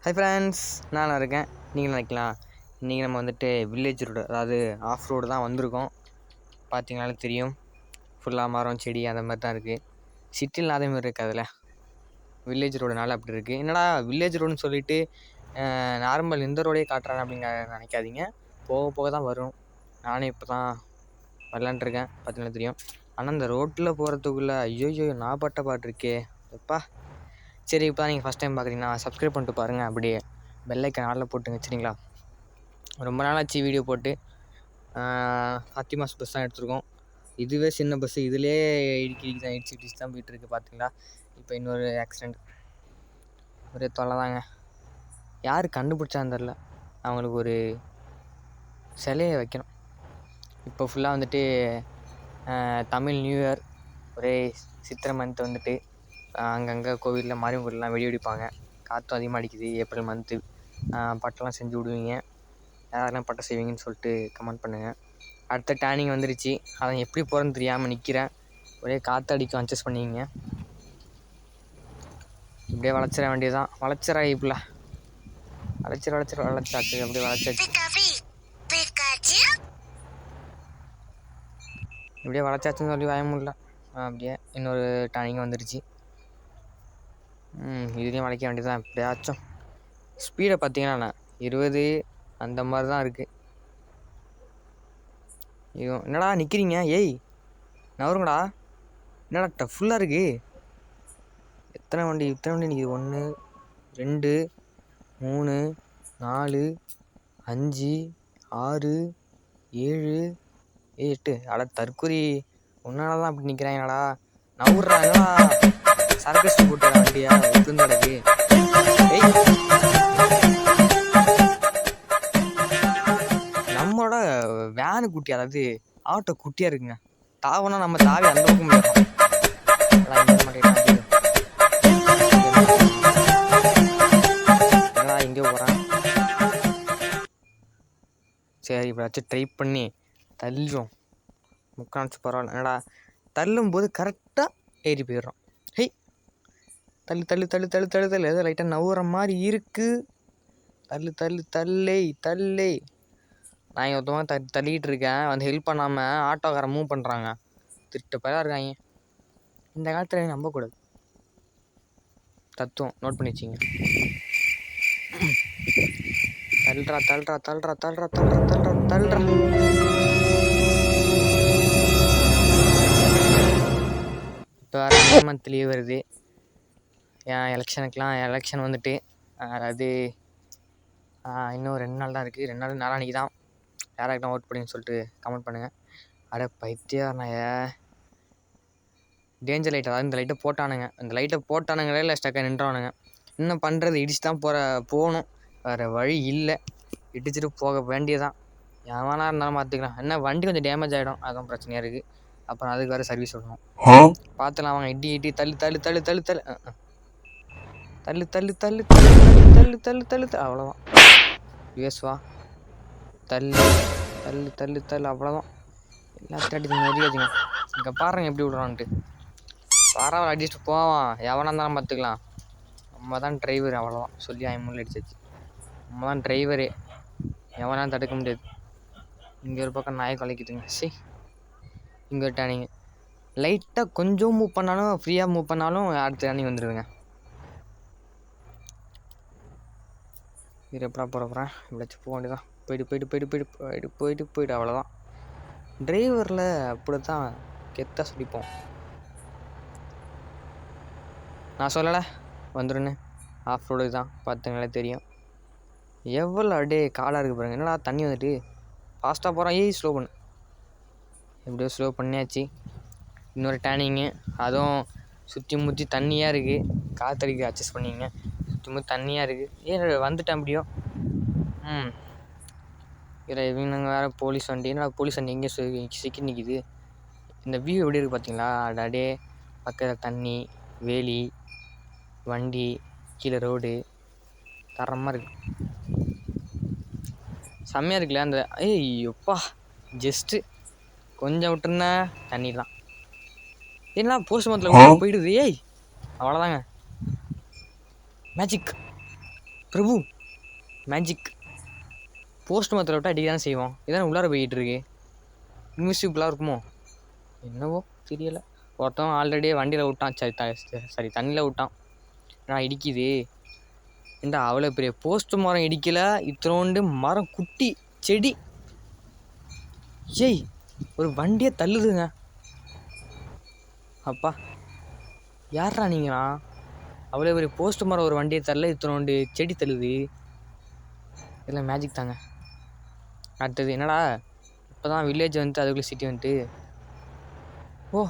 Hi friends, நான் இருக்கேன். நீங்கள் நினைக்கலாம் இன்றைக்கி நம்ம வந்துட்டு வில்லேஜ் ரோடு, அதாவது ஆஃப் ரோடு தான் வந்திருக்கோம். பார்த்தீங்கனாலே தெரியும், ஃபுல்லாக மரம் செடி அந்த மாதிரி தான் இருக்குது. சிட்டியில் அதே மாதிரி இருக்குது. அதில் வில்லேஜ் ரோடுனால அப்படி இருக்குது. என்னடா வில்லேஜ் ரோடுன்னு சொல்லிவிட்டு நார்மல் இந்த ரோடே காட்டுறாங்க அப்படிங்க நினைக்காதீங்க. போக போக தான் வரும். நானே இப்போ தான் வரலான்ட்ருக்கேன், பார்த்தீங்கன்னா தெரியும். ஆனால் இந்த ரோட்டில் போகிறதுக்குள்ளே ஐயோ நான் பட்ட பாட்டு இருக்கே எப்பா. சரி, இப்போ தான் நீங்கள் ஃபஸ்ட் டைம் பார்க்குறீங்கன்னா சப்ஸ்கிரைப் பண்ணிட்டு பாருங்கள். அப்படியே பெல்லைக்கன் ஆளில் போட்டுங்க, சரிங்களா? ரொம்ப நாளாச்சு வீடியோ போட்டு. ஃபாத்திமாஸ் பஸ் தான் எடுத்துருக்கோம். இதுவே சின்ன பஸ்ஸு, இதிலே இடிச்சு தான் போயிட்டுருக்கு. பார்த்தீங்களா? இப்போ இன்னொரு ஆக்சிடெண்ட், ஒரே தொல்லை தாங்க. யார் கண்டுபிடிச்சான்னு தெரில. அவங்களுக்கு ஒரு சிலையை வைக்கணும். இப்போ ஃபுல்லாக வந்துட்டு தமிழ் நியூ இயர், ஒரே சித்திரை மந்த் வந்துட்டு அங்கங்கே கோவிலில் மாரியம்மன் கோவிலெலாம் வெடி வெடிப்பாங்க. காற்றும் அதிகமாக அடிக்குது. ஏப்ரல் மந்த்து பட்டெல்லாம் செஞ்சு விடுவீங்க. யாரெல்லாம் பட்டை செய்வீங்கன்னு சொல்லிட்டு கமெண்ட் பண்ணுங்கள். அடுத்த டேனிங் வந்துருச்சு. அதை எப்படி போகிறேன்னு தெரியாமல் நிற்கிறேன். ஒரே காற்று அடிக்கும், அட்ஜஸ்ட் பண்ணிக்கிங்க. இப்படியே வளைச்சிட வேண்டியதுதான். வளைச்சிடா இப்படில வளைச்சாச்சு, அப்படியே வளைச்சாச்சு. இப்படியே வளைச்சாச்சுன்னு சொல்லி வாய முடியல. அப்படியே இன்னொரு டேனிங் வந்துருச்சு. இதுலேயும் வளைக்க வேண்டியதுதான். எப்படியாச்சும் ஸ்பீடை பார்த்தீங்கன்னா 20 அந்த மாதிரி தான் இருக்குது. இதுவும் என்னடா நிற்கிறீங்க? ஏய் நவருங்கடா. என்னடா டஃபுல்லாக இருக்குது. எத்தனை வண்டி நிற்கிது? 1 2 3 4 5 6 7 8. அட தற்கொலை, உன்னால தான் அப்படி நிற்கிறாங்கடா. நவுறா, என்னடா சரக்கு போட்டு வண்டியா எடுத்துருக்கு? நம்மளோட வேனு குட்டி, அதாவது ஆட்டோ குட்டியாக இருக்குங்க. தாவனா நம்ம தாவி அந்த பக்கம் எங்கேயோ போகிறேன். சரி, இப்போ வச்சு ட்ரை பண்ணி தள்ளுறோம். முக்கால்ச்சு பரவாயில்ல. என்னடா தள்ளும் போது கரெக்டாக ஏறி போயிடுறோம். ஹெய், தள்ளு தள்ளு தள்ளு தள்ளு தள்ளு தள்ளு ஏதோ லைட்டாக நவுற மாதிரி இருக்குது. தள்ளு தள்ளு தள்ளே தள்ளே. நான் இங்கே ஒருத்தவங்க தள்ளிக்கிட்டு இருக்கேன். வந்து ஹெல்ப் பண்ணாமல் ஆட்டோக்காரன் மூவ் பண்ணுறாங்க. திட்ட பேராக இருக்காங்க. இந்த காலத்தில் நம்பக்கூடாது. தத்துவம் நோட் பண்ணி வச்சிங்க. தள்ளுறா தள்ளுறா தள்ளுறா தள்ளுறா தள்ளுறா தள்ளுறா தள்ளுறா. இப்போ வேறு மந்த் லீவ் வருது. என் எலெக்ஷன் வந்துட்டு, அதாவது இன்னும் 2 நாள் தான் இருக்குது. 2 நாள் நாளான்னைக்கு தான். யாராக்கிட்ட ஓட் பண்ணின்னு சொல்லிட்டு கமெண்ட் பண்ணுங்கள். அட பைத்தியாரணைய, டேஞ்சர் லைட், அதாவது இந்த லைட்டை போட்டானுங்க. இந்த லைட்டை போட்டானுங்களே இல்லை ஸ்டக்காக நின்றானுங்க. இன்னும் பண்ணுறது இடிச்சு தான் போகணும். வேறு வழி இல்லை. இடிச்சிட்டு போக வேண்டியதான். எவனா இருந்தாலும் பார்த்துக்கலாம். என்ன வண்டி கொஞ்சம் டேமேஜ் ஆகிடும், அதுவும் பிரச்சனையாக இருக்குது. அப்புறம் அதுக்கு வேறு சர்வீஸ் விடணும். பார்த்துலாம் வாங்க. இடி தள்ளு தள்ளு தள்ளு தள்ளு தள்ளு தள்ளு தள்ளு தள்ளு தள்ளு தள்ளு தள்ளு தள்ளு. அவ்வளோதான். யூஎஸ்வா தள்ளு தள்ளு தள்ளு தள்ளு. அவ்வளோதான். எல்லாத்தையும் அடிச்சு நெறியாச்சுங்க. இங்கே பாருங்க எப்படி விடுறான்ட்டு. பரவாயில்ல, அடிச்சுட்டு போவான். எவனா இருந்தாலும் பார்த்துக்கலாம். நம்ம தான் டிரைவர். அவ்வளோதான். சொல்லி ஐம்பூரில் அடிச்சாச்சு. நம்ம தான் டிரைவரே. எவனாலும் தடுக்க முடியாது. இங்கே ஒரு பக்கம் நாயை குலைக்குதுங்க. சரி, இங்கே ஒரு டேனிங். லைட்டாக கொஞ்சம் மூவ் பண்ணாலும், ஃப்ரீயாக மூவ் பண்ணாலும் அடுத்த டேனிங் வந்துடுதுங்க. இது எப்படா போகிறேன்? இப்படியாச்சும் போக வேண்டியதான். போயிட்டு அவ்வளோதான். டிரைவரில் அப்படி தான் கெத்தாக சொல்லிப்போம். நான் சொல்லலை வந்துடுன்னு. ஆஃப் ரோடு தான், பார்த்துங்களே தெரியும். எவ்வளோ அப்படியே காடாக இருக்குது பாருங்க. என்னடா தண்ணி வந்துட்டு ஃபாஸ்ட்டாக போகிறான். ஏய் ஸ்லோ பண்ணு. எப்படியோ ஸ்லோ பண்ணியாச்சு. இன்னொரு டேனிங்கு, அதுவும் சுற்றி முற்றி தண்ணியாக இருக்குது. காற்றடிக்க அட்ஜஸ்ட் பண்ணிங்க. சுற்றி முற்றி தண்ணியாக இருக்குது. ஏன் வந்துட்டேன் அப்படியோ. இல்லை இவங்க வேறு போலீஸ் வண்டி. என்னடா போலீஸ் வண்டி எங்கே சிக்கி நிற்கிது? இந்த வியூ எப்படி இருக்குது பார்த்தீங்களா? அப்படியே பக்கத்தில் தண்ணி, வேலி, வண்டி, கீழே ரோடு, தரமாக இருக்குது. செம்மையாக இருக்குல்ல அந்த. எப்பா ஜஸ்ட்டு கொஞ்சம் விட்டுருந்தா தண்ணி தான். என்ன போஸ்ட் மரத்தில் போயிடுது. அவ்வளோதாங்க, மேஜிக். பிரபு மேஜிக். போஸ்ட் மரத்தில் விட்டால் அடிக்க தானே செய்வோம். இதானே உள்ளார போய்கிட்டு இருக்கு. இன்விசிபிளாக இருக்குமோ என்னவோ தெரியலை. ஒருத்தவன் ஆல்ரெடியே வண்டியில் விட்டான். சரி தண்ணியில் விட்டான். நான் இடிக்குது ஏண்டா அவ்வளோ பெரிய போஸ்ட் மரம் இடிக்கல, இத்தனோண்டு மரம் குட்டி செடி. ஏய் ஒரு வண்டியை தள்ளுதுங்க. அப்பா யாரா நீங்களா? அவ்வளோ பெரிய போஸ்ட் மரம் ஒரு வண்டியை தள்ள, இத்தனோண்டு செடி தள்ளுது. இதெல்லாம் மேஜிக் தாங்க. அடுத்தது என்னடா இப்போ தான் வில்லேஜ் வந்துட்டு அதுக்குள்ளே சிட்டி வந்துட்டு. ஓ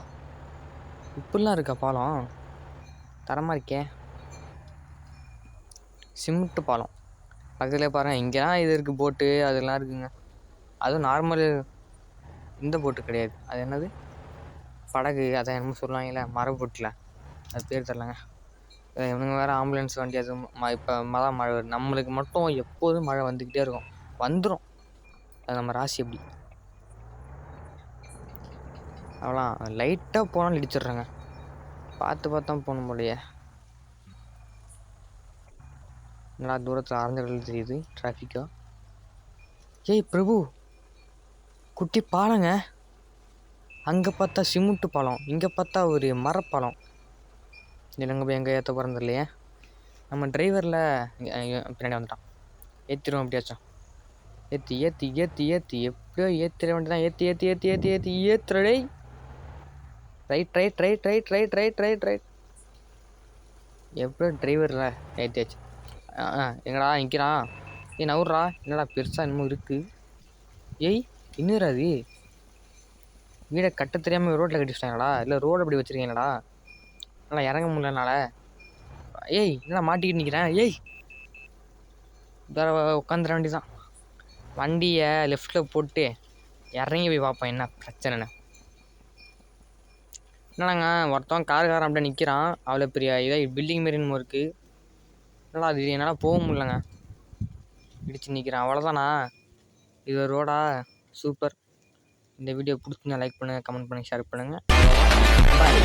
இப்படிலாம் இருக்கா பாலம்? தரமாக இருக்கே. சிமெண்ட்டு பாலம் பக்கத்தில் பாருங்கள். இங்கேலாம் இது இருக்குது, போட்டு அதெல்லாம் இருக்குங்க. அதுவும் நார்மல் இந்த போட்டு கிடையாது. அது என்னது படகு, அதை என்னமோ சொல்லுவாங்கல்ல மரப்போட்டில், அது பேர் தெரிலங்க. இவனுங்க வேறு ஆம்புலன்ஸ் வண்டி அது இப்போ தான் மழை வருது. நம்மளுக்கு மட்டும் எப்போதும் மழை வந்துக்கிட்டே இருக்கும். வந்துடும், அது நம்ம ராசி எப்படி. அவ்வளோ லைட்டாக போனாலும் இடிச்சிட்றாங்க. பார்த்து தான் போகணும் போலையே. நல்லா தூரத்தில் ஆரஞ்ச கலர் தெரியுது டிராஃபிக்கா. ஏய் பிரபு குட்டி பாலங்க. அங்கே பார்த்தா சிமெண்ட்டு பாலம், இங்கே பார்த்தா ஒரு மரப்பாலம். இல்லைங்க போய் எங்கே ஏற்ற போகிறது இல்லையே. நம்ம டிரைவரில் பின்னாடி வந்துட்டான். ஏற்றிடுவோம் எப்படியாச்சும். ஏற்றி ஏற்றி ஏற்றி ஏற்றி எப்படியோ ஏற்றிட வேண்டியதான். ஏற்றி ஏற்றி ஏற்றி ஏற்றி ஏற்றி ஏற்றுறடே. Right right right right right right right right. எப்படியோ டிரைவரில் ஏற்றியாச்சு. எங்கடா நிற்கிறான்? ஏய் நவுறா. என்னடா பெருசாக என்னமோ இருக்குது. ஏய் இன்னும் அது வீடை கட்ட தெரியாமல் ரோட்டில் கட்டிச்சிட்டாங்களா? இல்லை ரோடு அப்படி வச்சுருக்கீங்களா? நல்லா இறங்க முடியலனால. ஏய் என்னடா மாட்டிக்கிட்டு நிற்கிறேன். ஏய் வேறு உட்காந்துட வேண்டி தான். வண்டியை லெஃப்டில் போட்டு இறங்கி போய் பார்ப்பேன் என்ன பிரச்சனைன்னு. என்னடாங்க ஒருத்தவன் காரன் அப்படியே நிற்கிறான். அவ்வளோ பெரிய இதாக பில்டிங் மாரி என்னமோ இருக்குது. என்னடா அது என்னால் போக முடியலங்க, இடிச்சு நிற்கிறேன். அவ்வளோதானா? இது ஒரு ரோடா? சூப்பர். இந்த வீடியோ பிடிச்சிருந்தா லைக் பண்ணுங்கள், கமெண்ட் பண்ணுங்கள், ஷேர் பண்ணுங்கள். பாய்.